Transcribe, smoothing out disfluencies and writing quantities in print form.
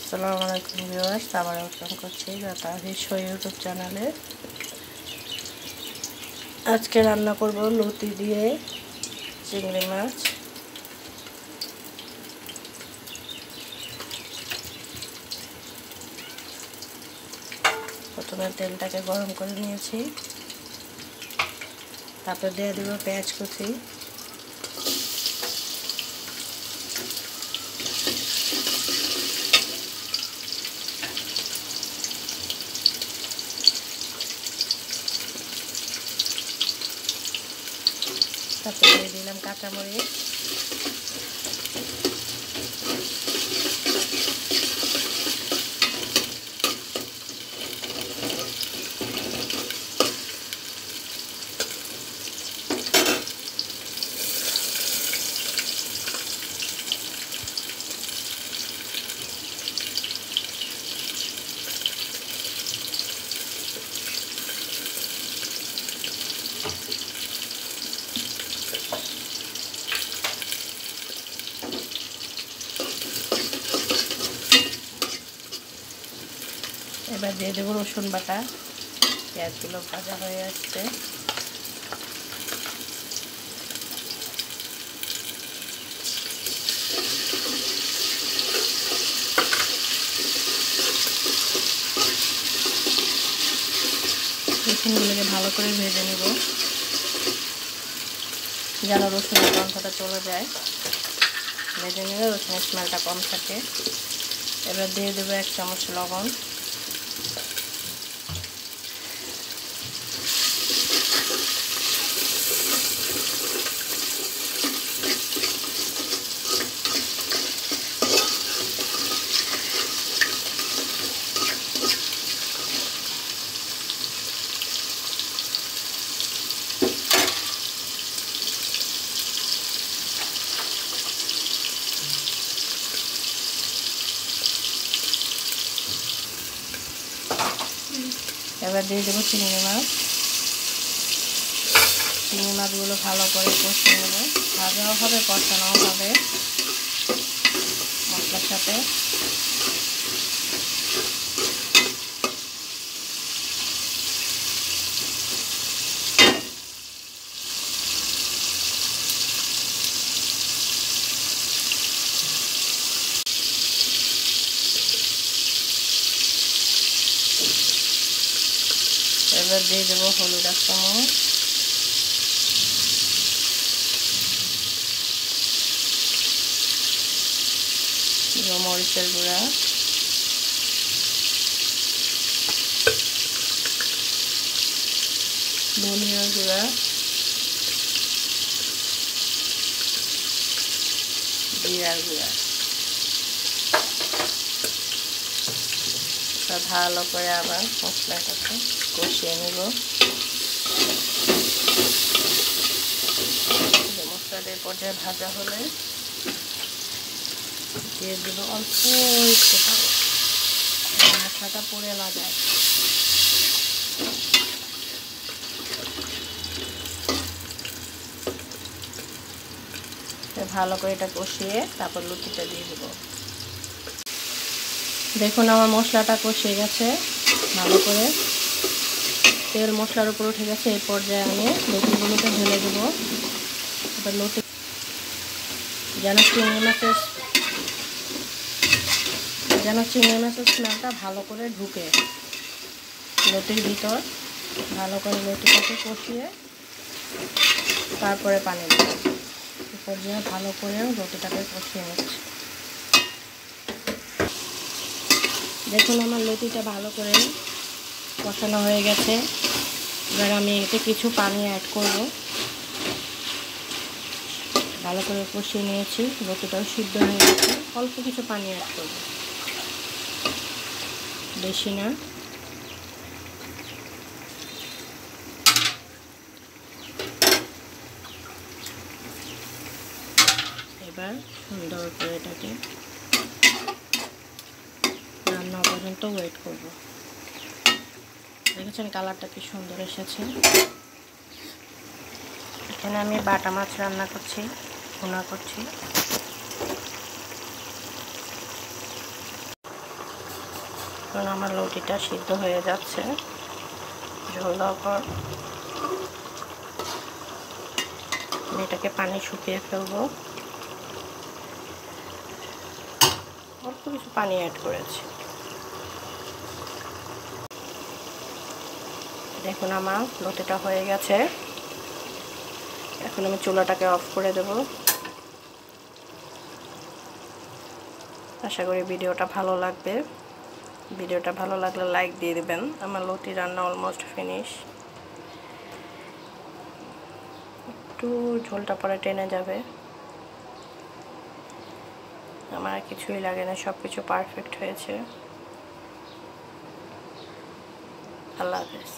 আসসালামু আলাইকুম ভিউয়ার্স, আবার ওয়েলকাম করছি তাহির ইউটিউব চ্যানেলে। আজকে রান্না করব লতি দিয়ে চিংড়ি মাছ। প্রথমে তেলটাকে গরম করে নিয়েছি, তারপর দিয়ে দেব পেঁয়াজ কুচি, তারপর দিয়ে দিলাম কাঁচামরিচ, এবার দিয়ে দেবো রসুন বাটা। পেঁয়াজগুলো ভাজা হয়ে আসছে, রসুনগুলোকে ভালো করে ভেজে নেব যেন রসুনের গন্ধটা চলে যায়। ভেজে নিলে রসুনের স্মেলটা কম থাকে। এবার দিয়ে দেবো 1 চামচ লবণ, এবার দিয়ে দেবো চিংড়ি মাছ। চিংড়ি মাছগুলো ভালো করে কষিয়ে নেব, ভাজাও হবে কষানোও হবে মশলার সাথে। এবার দিয়ে দেবো হলুদ 1 চামচ, মরিচের গুঁড়া, ধনিয়ার গুঁড়া, জিরার গুঁড়া। ভালো করে আবার মশলাটাকে কষিয়ে নেব। মশলাটা এই পর্যায়ে ভাজা হলে দিয়ে দেবো অল্প একটু পানি, মশলাটা পুড়ে না যায়। ভালো করে এটা কষিয়ে তারপর লতিটা দিয়ে দেবো। দেখুন আমার মশলাটা কষিয়ে গেছে ভালো করে, তেল মশলার উপর উঠে গেছে। এই পর্যায়ে আমি লতিগুলোকে ঢেলে দেবো। এবার লতি যেন চিংড়ি মাছের স্মেলটা ভালো করে ঢুকে লতির ভিতর। ভালো করে লতিটাকে কষিয়ে তারপরে পানি দেবো। এই পর্যায়ে ভালো করে লতিটাকে কষিয়ে নিচ্ছি। দেখুন আমার লতিটা ভালো করে কষানো হয়ে গেছে। এবার আমি এতে কিছু পানি অ্যাড করব। ভালো করে কষিয়ে নিয়েছি, লতিটাও সিদ্ধ হয়ে গেছে। অল্প কিছু পানি অ্যাড করব, বেশি না। এবার সুন্দর করে এটাকে রান্না পর্যন্ত ওয়েট করব। দেখেছেন কালারটা কি সুন্দর এসেছে। এখানে আমি বাটা মাছ রান্না করছি, ভুনা করছি। দেখুন আমার লতিটা সিদ্ধ হয়ে যাচ্ছে। ঝোল দেওয়ার পর আমি এটাকে পানি শুকিয়ে ফেলবো। অল্প কিছু পানি অ্যাড করেছি। দেখুন আমার লতিটা হয়ে গেছে। এখন আমি চুলাটাকে অফ করে দেব। আশা করি ভিডিওটা ভালো লাগবে। ভিডিওটা ভালো লাগলে লাইক দিয়ে দেবেন। আমার লতি রান্না অলমোস্ট ফিনিশ। একটু ঝোলটা পরে টেনে যাবে। আমার আর কিছুই লাগে না, সব কিছু পারফেক্ট হয়েছে। আল্লাহ হাফেজ।